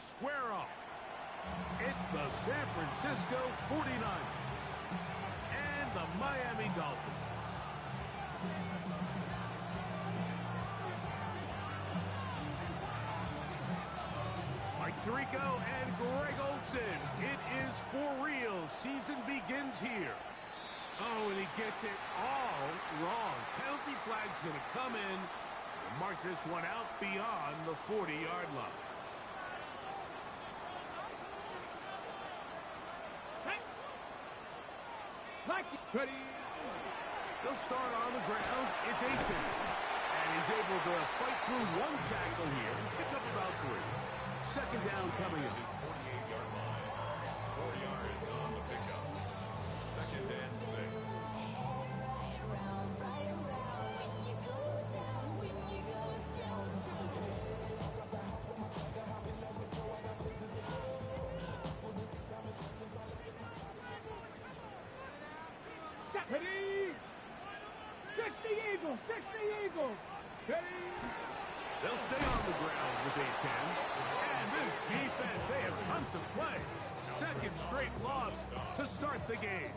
square off. It's the San Francisco 49ers and the Miami Dolphins. Mike Tirico and Greg Olsen. It is for real. Season begins here. Oh, and he gets it all wrong. Penalty flag's going to come in and mark this one out beyond the 40-yard line. They'll start on the ground. It's Asen. And he's able to fight through one tackle here. Pick up about 3. Second down coming up. 48-yard line. 4 yards on the pickup. Second and 6. Steady! 60 Eagles! 60 Eagles! Steady! They'll stay on the ground with A-10. And this defense, they have come to play. Second straight loss to start the game.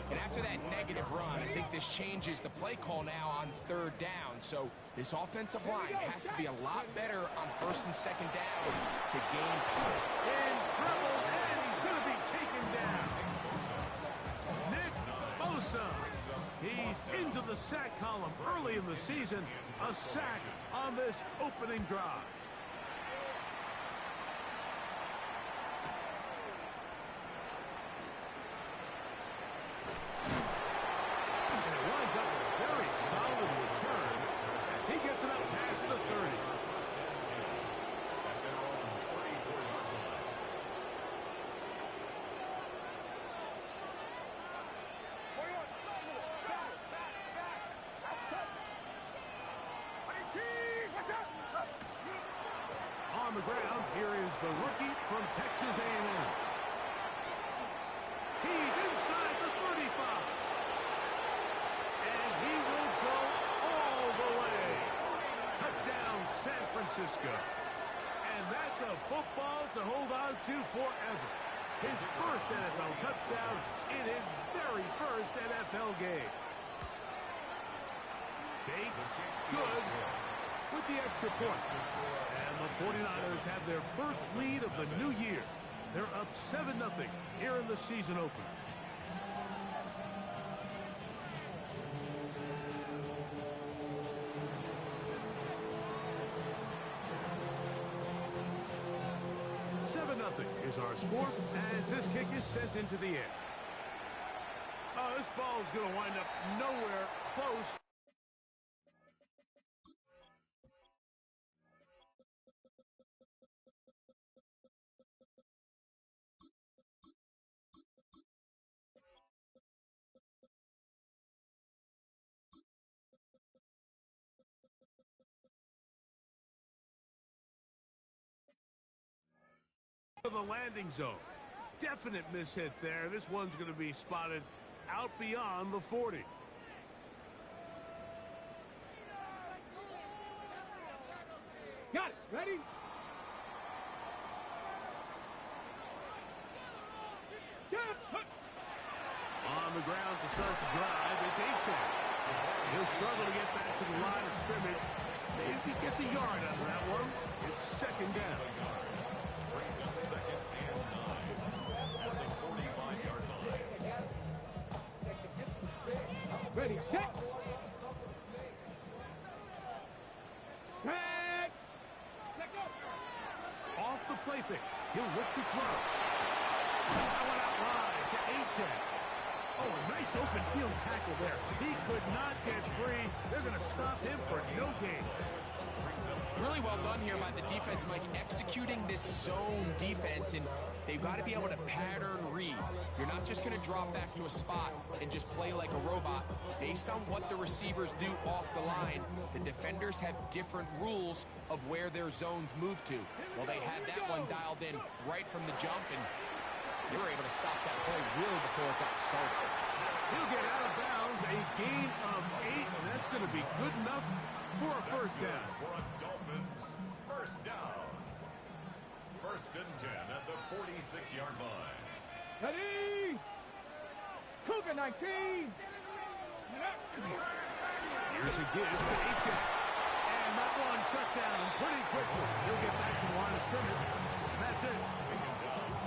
And after that negative run, I think this changes the play call now on third down. So this offensive line has to be a lot better on first and second down to gain power. In trouble, and he's going to be taken down. Nick Bosa. He's into the sack column early in the season. A sack on this opening drive. And it winds up with a very solid return as he gets it up past the 30. On the ground, here is the rookie from Texas A&M. He's inside the 35. And he will go all the way. Touchdown, San Francisco. And that's a football to hold on to forever. His first NFL touchdown in his very first NFL game. Bates, good, with the extra point. And the 49ers have their first lead of the new year. They're up 7-0 here in the season opener. Is our score as this kick is sent into the air. Oh, this ball is going to wind up nowhere close. The landing zone. Definite mishit there. This one's going to be spotted out beyond the 40. Got it. Ready? On the ground to start the drive, it's A-10. He'll struggle to get back to the line of scrimmage. Maybe if he gets a yard out of that one, it's second down. Brings up second and 9 at the 45-yard line. Ready, set. Set. Let go. Off the play fake. He'll look to throw. That one out wide to A-10. Oh, a nice open field tackle there. He could not get free. They're going to stop him for no gain. Really well done here by the defense, Mike, executing this zone defense, and they've got to be able to pattern read. You're not just going to drop back to a spot and just play like a robot. Based on what the receivers do off the line, the defenders have different rules of where their zones move to. Well, they had that one dialed in right from the jump, and they were able to stop that play really before it got started. He'll get out of bounds, a gain of 8, and that's going to be good enough for a first down. For a Dolphins first down. First and 10 at the 46-yard line. Ready? Cougar 19. Here's a give to Aiken. And that one shut down pretty quickly. He'll get back to the line of scrimmage. That's it.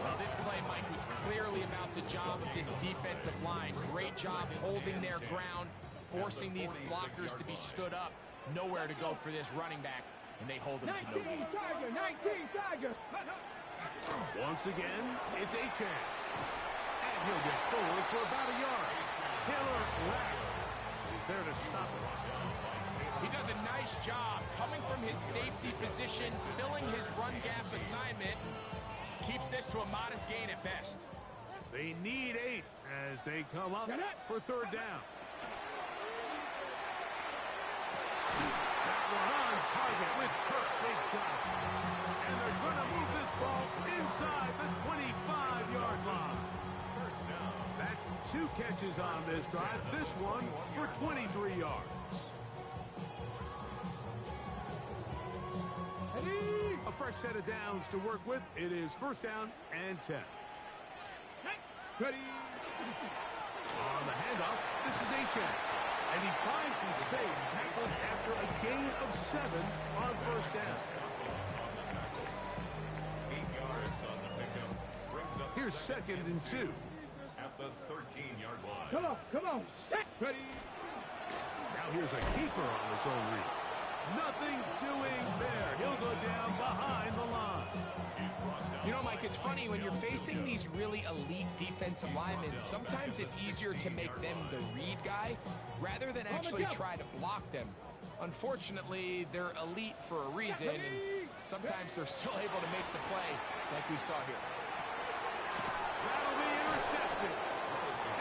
Well, this play, Mike, was clearly about the job of this defensive line. Great job holding their ground, forcing these blockers to be stood up. Nowhere to go for this running back, and they hold him to no 19 gain. Tiger, 19 Tiger. Once again, it's Achan. And he'll get forward for about a yard. Taylor Rapp is there to stop it. He does a nice job coming from his safety position, filling his run gap assignment. Keeps this to a modest gain at best. They need 8 as they come up for third down. That one on target with Kirk. They've got it. And they're going to move this ball inside the 25-yard line. First down. That's 2 catches on this drive. This one for 23 yards. Ready? A fresh set of downs to work with. It is first down and 10. Ready? On the handoff, this is Achan. And he finds some space, tackled after a gain of 7 on first down. 8 yards on the pickup. Brings up Here's second and 2. at the 13-yard line. Come on. Set. Ready? Now here's a keeper on his own read. Nothing doing there. He'll go down behind the line. He's brought down. You know, Mike, it's funny, when you're facing these really elite defensive linemen, sometimes it's easier to make them the read guy rather than actually try to block them. Unfortunately, they're elite for a reason, and sometimes they're still able to make the play like we saw here. That'll be intercepted.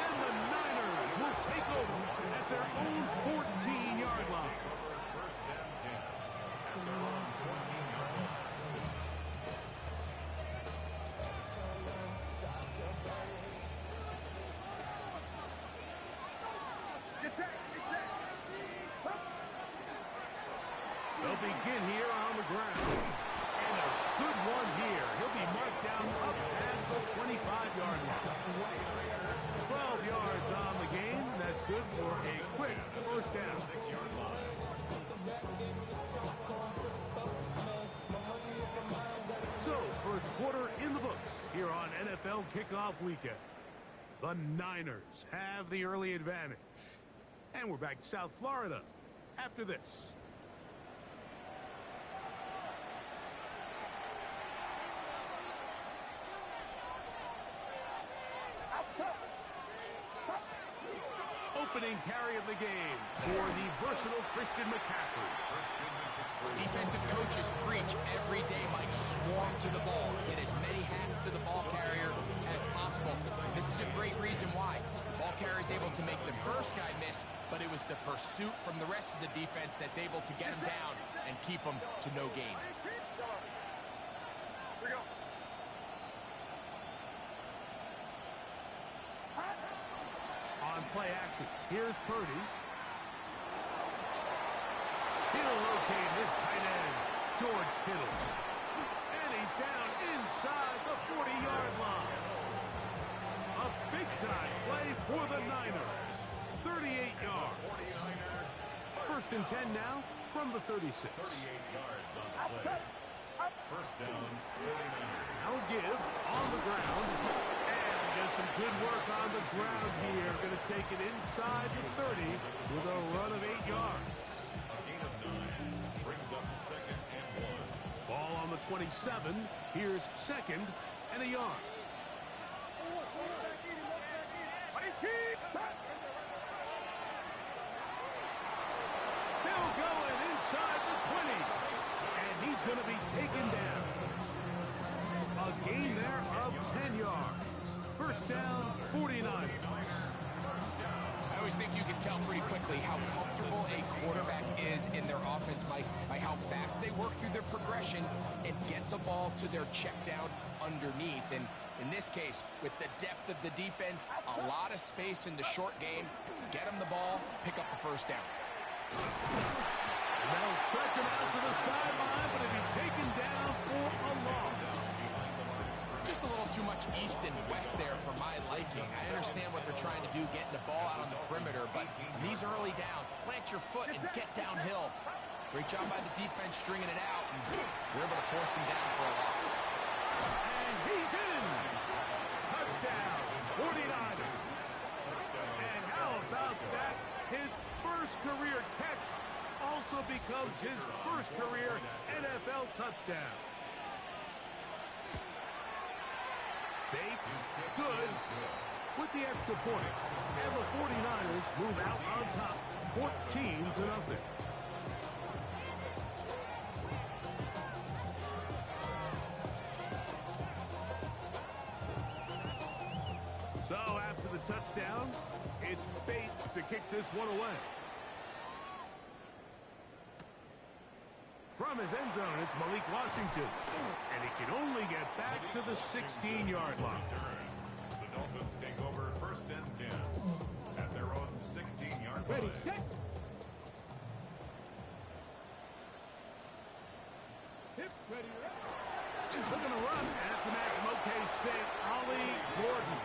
And the Niners will take over at their own 14-yard line. First and 10 at their own 14-yard line. They'll begin here on the ground. And a good one here. He'll be marked down up past the 25-yard line. 12 yards on the game. That's good for a quick first down. 6-yard line. So, first quarter in the books here on NFL Kickoff Weekend. The Niners have the early advantage. And we're back to South Florida after this. Opening carry of the game for the versatile Christian McCaffrey. Defensive coaches preach every day, Mike, swarm to the ball. Get as many hands to the ball carrier as possible. This is a great reason why. Ball carrier is able to make the first guy miss, but it was the pursuit from the rest of the defense that's able to get him down and keep him to no gain. On play action, here's Purdy. He'll locate his tight end, George Kittle. And he's down inside the 40-yard line. A big-time play for the Niners. 38 yards. First and 10 now from the 36. 38 yards on the play. First down, 39ers. Now give on the ground. And does some good work on the ground here. Going to take it inside the 30 with a run of 8 yards. A gain of 9 brings up second and 1. Ball on the 27. Here's second and a yard. Still going inside the 20. And he's going to be taken down. A gain there of 10 yards. First down, 49. I always think you can tell pretty quickly how comfortable a quarterback is in their offense, Mike, by how fast they work through their progression and get the ball to their check down underneath. And in this case, with the depth of the defense, a lot of space in the short game, get them the ball, pick up the first down. And they'll stretch him out to the sideline, but he'll be taken down for a loss. just a little too much east and west there for my liking. I understand what they're trying to do, getting the ball out on the perimeter, but on these early downs, plant your foot and get downhill. Great job by the defense stringing it out, and we're able to force him down for a loss. And he's in. Touchdown, 49ers. And how about that? His first career catch also becomes his first career NFL touchdown. Bates, good, with the extra point. And the 49ers move out on top, 14-0. So after the touchdown, it's Bates to kick this one away. From his end zone, it's Malik Washington. And he can only get back to the 16-yard line. The Dolphins take over 1st and 10 at their own 16-yard Ready, line. set. Hip, ready, Looking to run, and that's the man from OK State, Ollie Gordon.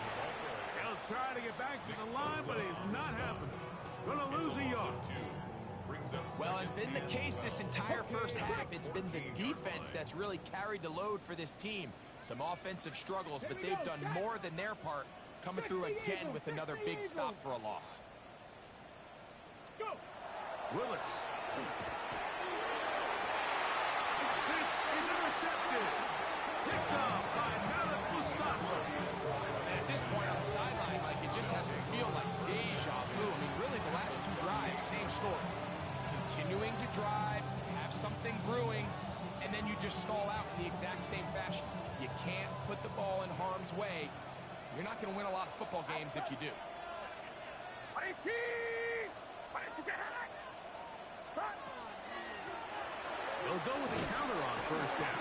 He'll try to get back to the line, but he's not happening. Gonna lose a yard. Well, it's been the case this entire first half. It's been the defense that's really carried the load for this team. Some offensive struggles, but they've done more than their part, coming through again with another big stop for a loss. go. Willis. This is intercepted. Picked off by Malik Mustafa. And at this point on the sideline, like, it just has to feel like deja vu. I mean, really, the last two drives, same story. Continuing to drive, have something brewing, and then you just stall out in the exact same fashion. You can't put the ball in harm's way. You're not going to win a lot of football games if you do. They'll go with a counter on 1st down.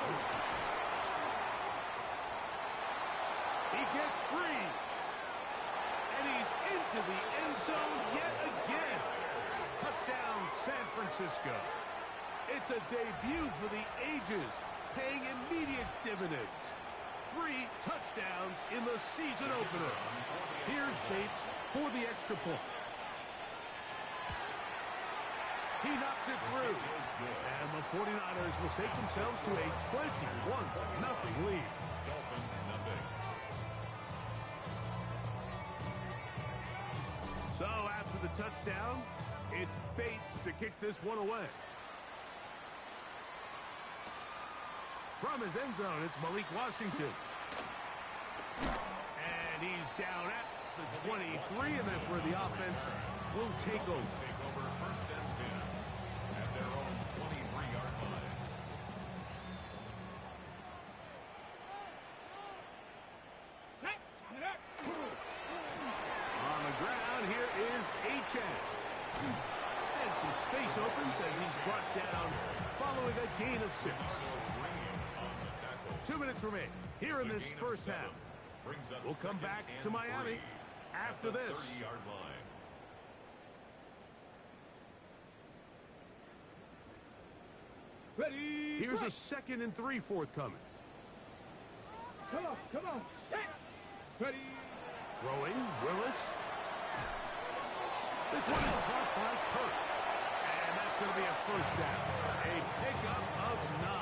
He gets free. And he's into the end zone yet again. Touchdown, San Francisco. It's a debut for the ages, paying immediate dividends. 3 touchdowns in the season opener. Here's Bates for the extra point. He knocks it through. And the 49ers will take themselves to a 21-0 lead. Dolphins nothing. So after the touchdown, it's Bates to kick this one away. From his end zone, it's Malik Washington. And he's down at the 23, and that's where the offense will take over. Take over 1st and 10 at their own 23-yard line. On the ground, here is Achane. And some space opens as he's brought down following a gain of 6. 2 minutes remain here in this first half. We'll come back to Miami after this. 30-yard line. Ready. Here's a 2nd and 3 forthcoming. Come on, come on. Set. Ready. Throwing, Willis. This one is caught by Kirk. And that's going to be a 1st down. A pickup of 9.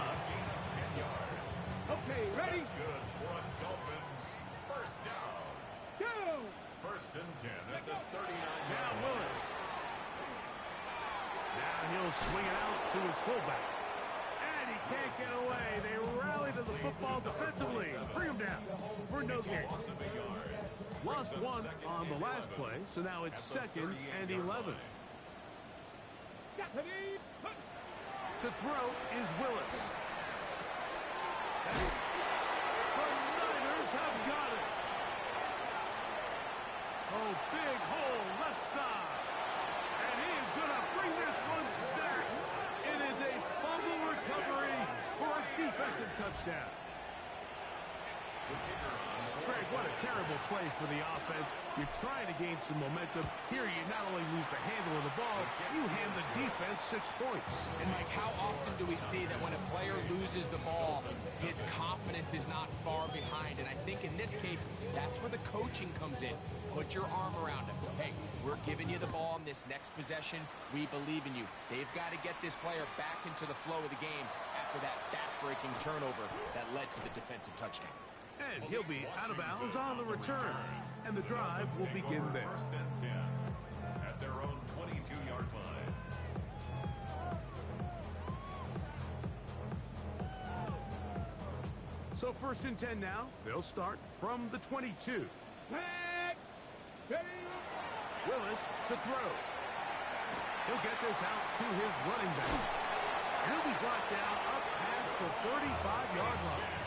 10 yards. Okay, ready. That's good for a Dolphins 1st down. Go. 1st and 10 at the 39. Now Willis. Now he'll swing it out to his fullback. And he can't get away. They rally to the football defensively. Bring him down for no gain. Loss of a yard. Lost 1 on the last play, so now it's 2nd and 11. Ready. To throw is Willis. And the Niners have got it. Oh, big hole left side. And he is going to bring this one back. It is a fumble recovery for a defensive touchdown. Greg What a terrible play for the offense. You're trying to gain some momentum. Here you not only lose the handle of the ball, you hand the defense 6 points. And Mike, how often do we see that when a player loses the ball, his confidence is not far behind? And I think in this case, that's where the coaching comes in. Put your arm around him. Hey, we're giving you the ball in this next possession. We believe in you. They've got to get this player back into the flow of the game after that back-breaking turnover that led to the defensive touchdown. And he'll be out of bounds on the return. And the drive will begin there. First and 10 at their own 22-yard line. So first and 10 now. They'll start from the 22. Willis to throw. He'll get this out to his running back. He'll be brought down up past the 35-yard line.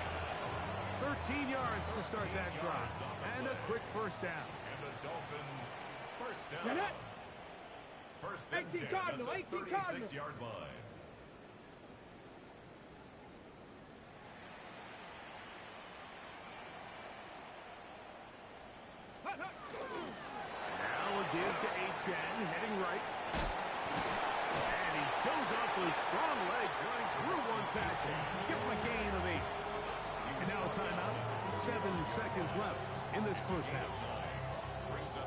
13 yards to start that drive. And a quick first down. And the Dolphins first down. First and 10 at the 36-yard line. Now a give to Achane, heading right. And he shows off those strong legs running through one tackle. Give him a gain of 8. And now a timeout. 7 seconds left in this first half.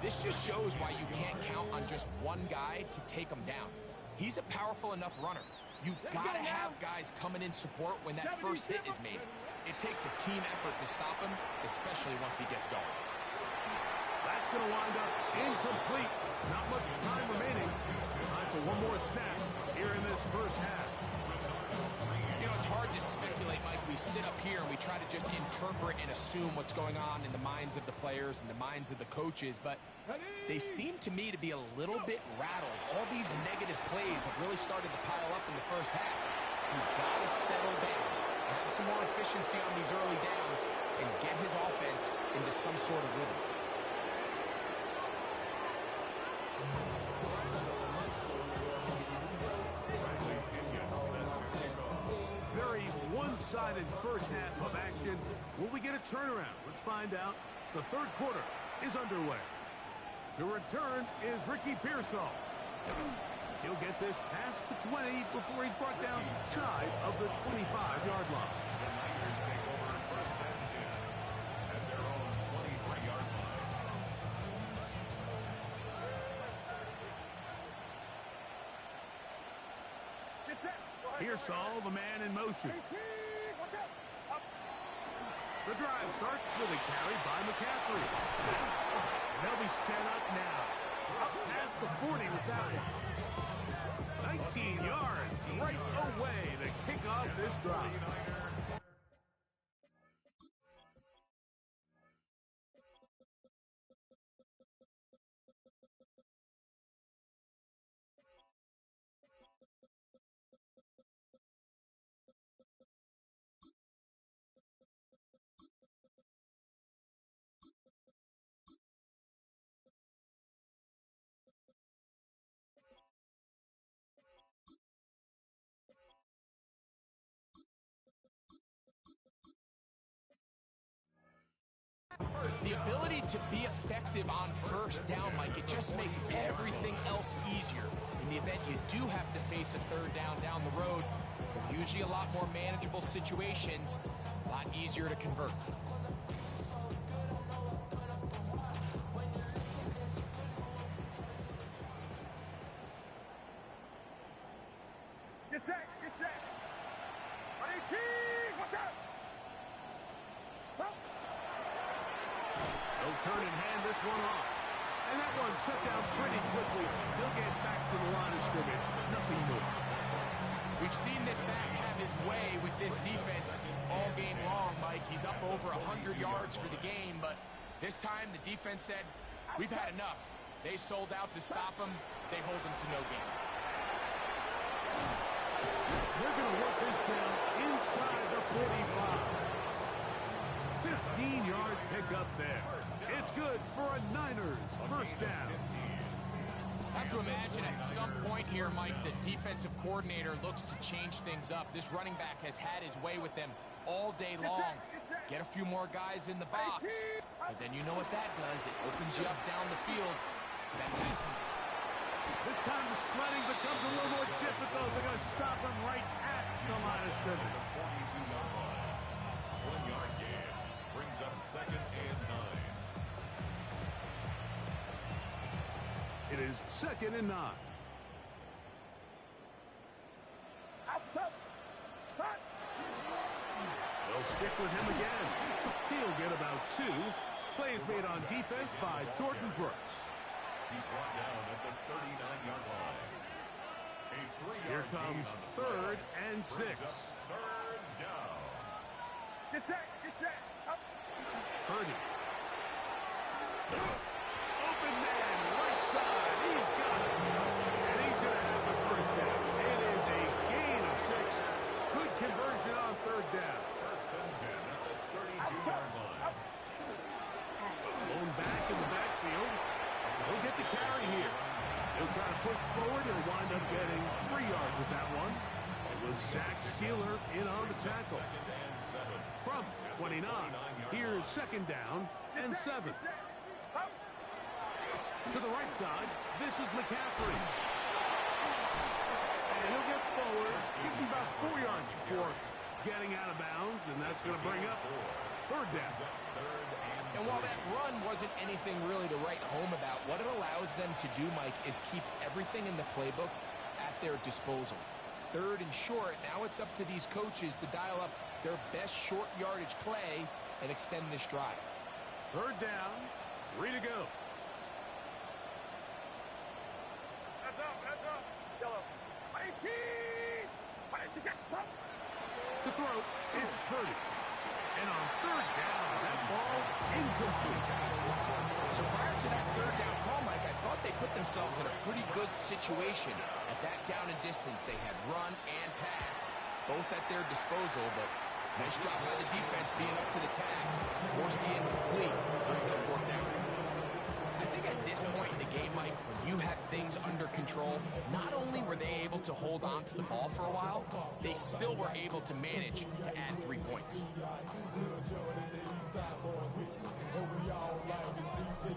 This just shows why you can't count on just one guy to take him down. He's a powerful enough runner. You've got to have guys coming in support when that first hit is made. It takes a team effort to stop him, especially once he gets going. That's going to wind up incomplete. Not much time remaining. Time for one more snap here in this first half. You know, it's hard to speculate, Mike. We sit up here and we try to just interpret and assume what's going on in the minds of the players and the minds of the coaches, but they seem to me to be a little bit rattled. All these negative plays have really started to pile up in the first half. He's got to settle down, have some more efficiency on these early downs, and get his offense into some sort of rhythm. Very one-sided first half of action. Will we get a turnaround? Let's find out. The third quarter is underway. The return is Ricky Pearsall. He'll get this past the 20 before he's brought down shy of the 25-yard line. The Niners take over first and 10 at their own 23-yard line. Pearsall, the man in motion. The drive starts with a carry by McCaffrey. They'll be set up now. Up past the 40 with that one. 19 yards right away to kick off this drive. The ability to be effective on first down, Mike, it just makes everything else easier. In the event you do have to face a third down the road, they're usually a lot more manageable situations, a lot easier to convert. Get set, get set. On 18, watch out. They'll turn and hand this one off. And that one shut down pretty quickly. He'll get back to the line of scrimmage. Nothing more. We've seen this back have his way with this defense all game long, Mike. He's up over 100 yards for the game, but this time the defense said, we've had enough. They sold out to stop him. They hold him to no gain. They're going to work this down inside the 45. 15-yard pickup there. It's good for a Niners first down. I have to imagine at some point here, Mike, the defensive coordinator looks to change things up. This running back has had his way with them all day long. get a few more guys in the box. But then you know what that does. It opens you up down the field to that passing. This time the sledding becomes a little more difficult. They're going to stop him right at the line of scrimmage. 42-yard line. 1-yard gain. Brings up 2nd and 9. It is 2nd and 9. They'll stick with him again. He'll get about 2. Plays made on defense by Jordan Brooks. He's brought down at the 39-yard line. A 3-yard Here comes gain on the 3rd play. and 6. Brings up 3rd down. Get set. Get set. Up. Purdy. Open man, right side. He's got it. And he's going to have the first down. It is a gain of 6. Good conversion on 3rd down. 1st and 10 at the 32-yard line. Blown back in the backfield. He'll get the carry here. He'll try to push forward and wind up getting 3 yards with that one. It was Zach Sealer in on the tackle. 2nd and 7. From 29, here's 2nd down and 7. To the right side, this is McCaffrey. And he'll get forward, give him about 4 yards before getting out of bounds, and that's going to bring up 3rd down. And while that run wasn't anything really to write home about, what it allows them to do, Mike, is keep everything in the playbook at their disposal. 3rd and short, now it's up to these coaches to dial up their best short yardage play and extend this drive. 3rd down, 3 to go. That's up. Yellow. 18. To throw, it's Purdy. And on 3rd down, that ball incomplete. So prior to that 3rd down call, Mike, I thought they put themselves in a pretty good situation. At that down and distance, they had run and pass, both at their disposal, but nice job by the defense being up to the task. Forced the incomplete, brings up 4th down. I think at this point in the game, Mike, when you had things under control, not only were they able to hold on to the ball for a while, they still were able to manage to add 3 points.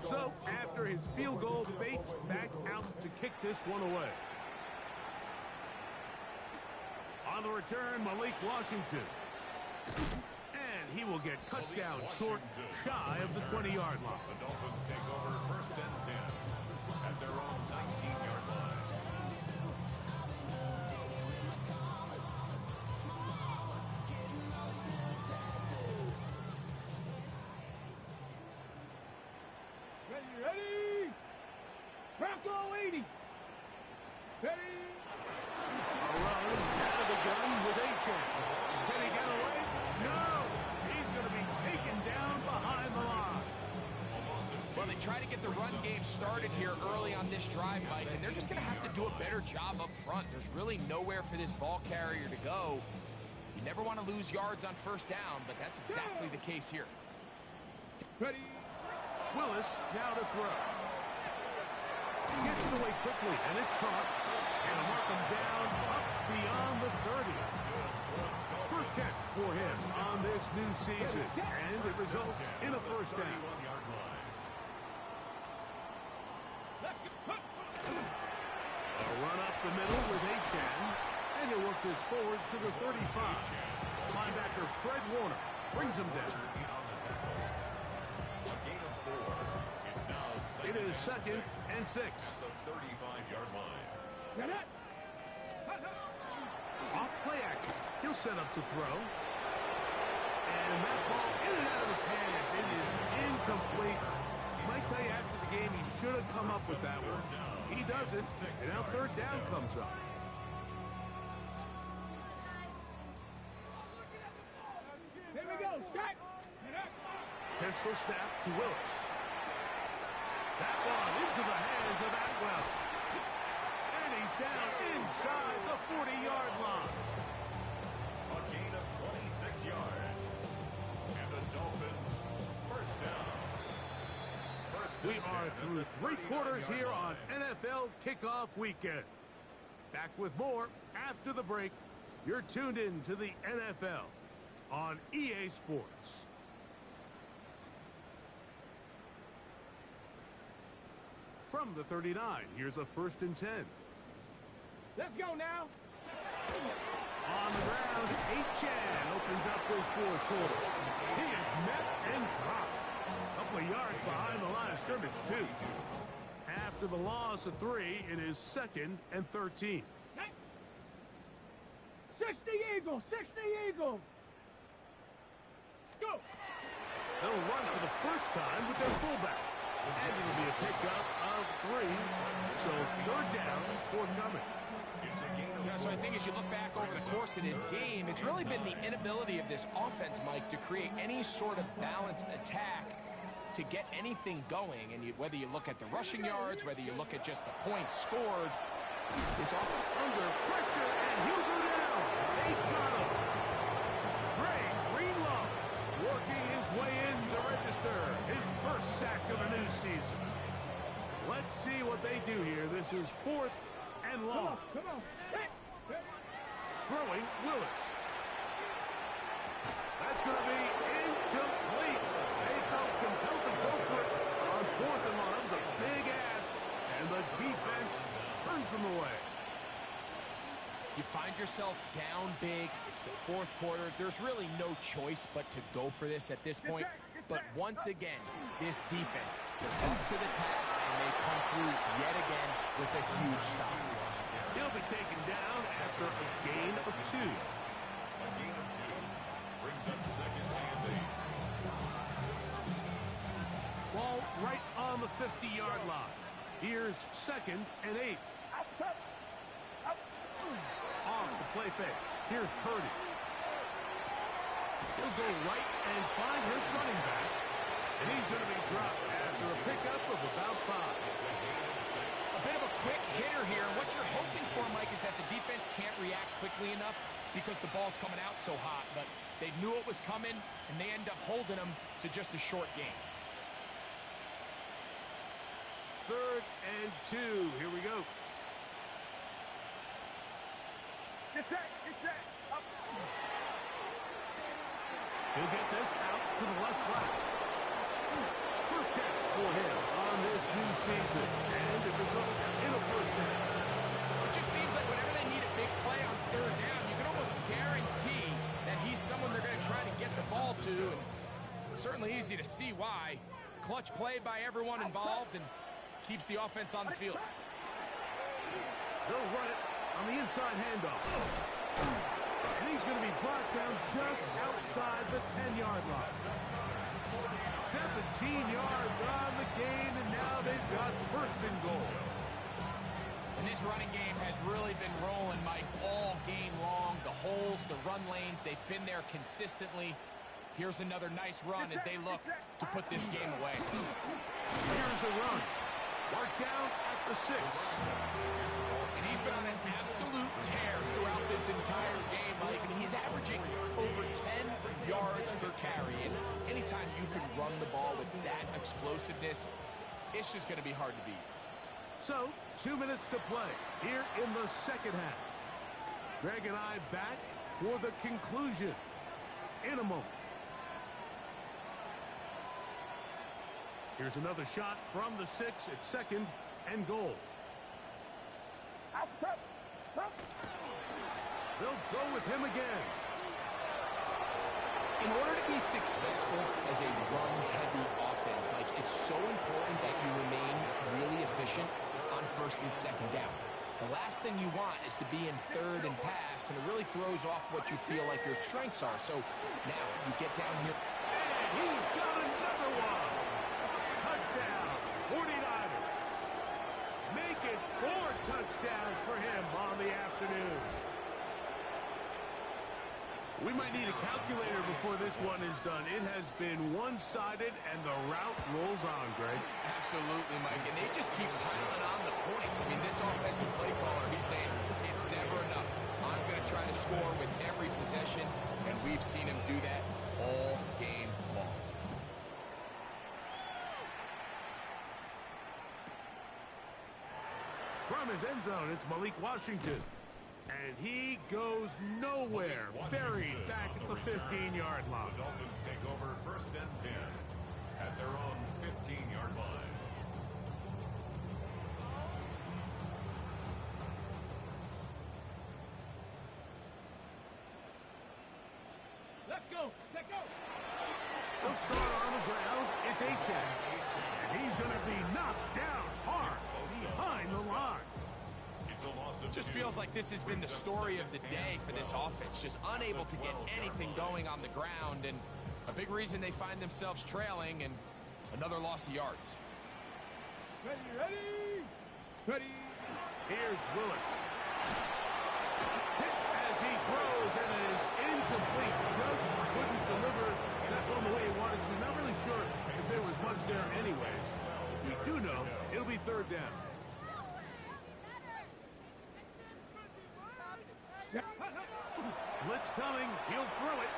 So, after his field goal, Bates back out to kick this one away. On the return, Malik Washington. And he will get cut down short, shy of the 20-yard line. The Dolphins take over 1st and 10 at their own 19-yard line. Ready. Bronco 80. Ready. A run out of the gun with A-Chain. Can he get away? No! He's going to be taken down behind the line. Well, they try to get the run game started here early on this drive, Mike, and they're just going to have to do a better job up front. There's really nowhere for this ball carrier to go. You never want to lose yards on 1st down, but that's exactly the case here. Ready. Willis now to throw. Gets it away quickly, and it's caught. And mark him down up beyond the 30. First catch for him on this new season, and it results in a 1st down. A run up the middle with A-Chan, and he'll work this forward to the 35. Linebacker Fred Warner brings him down. It is 2nd and 6. At the 35-yard line. Get it. Off play action. He'll set up to throw. And that ball in and out of his hands. It is incomplete. Might tell you after the game he should have come up with that one. He doesn't. And now 3rd down comes up. Here we go. Shot. Pistol snap to Willis. That one into the hands of Atwell. And he's down inside the 40-yard line. A gain of 26 yards. And the Dolphins 1st down. We are through 3 quarters here on NFL Kickoff Weekend. Back with more after the break. You're tuned in to the NFL on EA Sports. from the 39. Here's a 1st and 10. Let's go now. On the ground, Chan opens up this 4th quarter. He is met and dropped. A couple of yards behind the line of scrimmage, too. After the loss of 3, it is 2nd and 13. 60 Eagle, 60 Eagle. Go. They'll run for the first time with their fullback. And it'll be a pickup of 3. So 3rd down, forthcoming. Yeah, so I think as you look back over the course of this game, it's really been the inability of this offense, Mike, to create any sort of balanced attack to get anything going. And whether you look at the rushing yards, whether you look at just the points scored, this offense Under pressure, and he'll go down. They got him. Greg Greenlaw working his way in to register his first sack of the new season. Let's see what they do here. This is 4th and long. Come on. Throwing Willis. That's going to be incomplete. They felt compelled to go for it on 4th and long. That was a big ask, and the defense turns them away. You find yourself down big. It's the 4th quarter. There's really no choice but to go for this at this point. But once again, this defense, they're up to the task, and they come through yet again with a huge stop. He'll be taken down after a gain of 2. A gain of 2 brings up 2nd and 8. Ball right on the 50-yard line. Here's 2nd and 8. Off the play fake. Here's Purdy. He'll go right and find his running back. And he's going to be dropped after a pickup of about 5. A bit of a quick hitter here. What you're hoping for, Mike, is that the defense can't react quickly enough because the ball's coming out so hot. But they knew it was coming, and they end up holding them to just a short game. 3rd and 2. Here we go. Get set. Up. He'll get this out to the left flat. First catch for him on this new season. And it results in a 1st down. It just seems like whenever they need a big play on 3rd down, you can almost guarantee that he's someone they're going to try to get the ball to. And it's certainly easy to see why. Clutch play by everyone involved and keeps the offense on the field. They'll run it on the inside handoff. And he's going to be brought down just outside the 10-yard line. 17 yards on the gain, and now they've got 1st and goal. And this running game has really been rolling, Mike, all game long. The holes, the run lanes, they've been there consistently. Here's another nice run as they look to put this game away. Here's a run. Marked down at the 6. And he's been on an absolute tear throughout this entire game, Mike. I mean, he's averaging over 10 yards per carry. And anytime you can run the ball with that explosiveness, it's just going to be hard to beat. So, 2 minutes to play here in the 2nd half. Greg and I back for the conclusion in a moment. Here's another shot from the 6 at 2nd and goal. They'll go with him again. In order to be successful as a run-heavy offense, Mike, it's so important that you remain really efficient on 1st and 2nd down. The last thing you want is to be in 3rd and pass, and it really throws off what you feel like your strengths are. So now you get down here. And he's got another one. Touchdown, 49ers. Make it 4 touchdowns for him on the afternoon. We might need a calculator before this one is done. It has been one-sided, and the route rolls on, Greg. Absolutely, Mike. And they just keep piling on the points. I mean, this offensive play caller, he's saying it's never enough. I'm going to try to score with every possession, and we've seen him do that all game long. From his end zone, it's Malik Washington. And he goes nowhere. Buried back at the 15-yard line. The Dolphins take over 1st and 10 at their own 15-yard line. He'll start on the ground. It's Achek. And he's going to be knocked down hard behind the line. Just feels like this has been the story of the day for this offense. Just unable to get anything going on the ground. And a big reason they find themselves trailing and another loss of yards. Ready. Here's Willis. Hit as he throws, and it is incomplete. Just couldn't deliver that one the way he wanted to. Not really sure if there was much there anyways. We do know it'll be third down. Blitz coming. He'll throw it.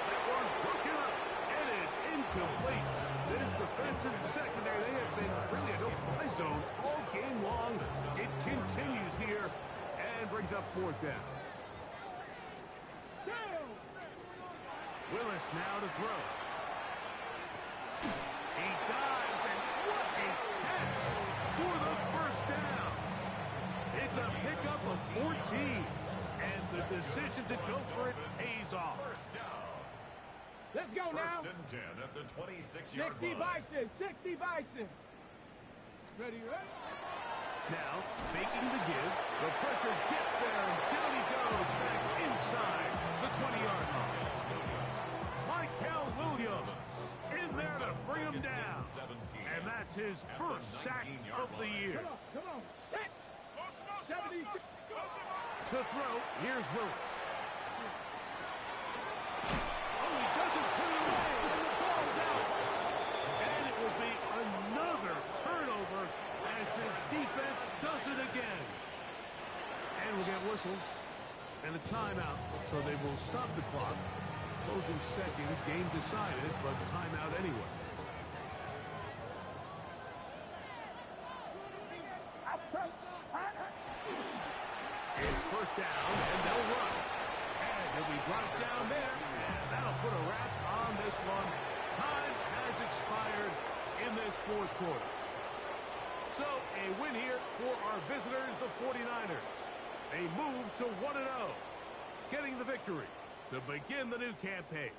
That one broken up. It is incomplete. This defensive secondary, they have been really a no-fly zone all game long. It continues here and brings up fourth down. Willis now to throw. He dives, and what a catch for the first down. It's a pickup of 14, and the decision to go for it pays off. Let's go now. First and 10 at the 26-yard 60 line. Bison. 60 Bison. Ready. Now, faking the give. The pressure gets there, and down he goes back inside the 20-yard line. Michael Williams in there to bring him down. And that's his first sack of the year. Come on. Set. 70. To throw, here's Willis. Oh, he doesn't put it away, and the ball's out. And it will be another turnover as this defense does it again. And we'll get whistles and a timeout, so they will stop the clock. Closing seconds, game decided, but timeout anyway. It's first down, and they'll run. And he'll be brought down there, and that'll put a wrap on this one. Time has expired in this fourth quarter. So, a win here for our visitors, the 49ers. They move to 1-0, getting the victory to begin the new campaign.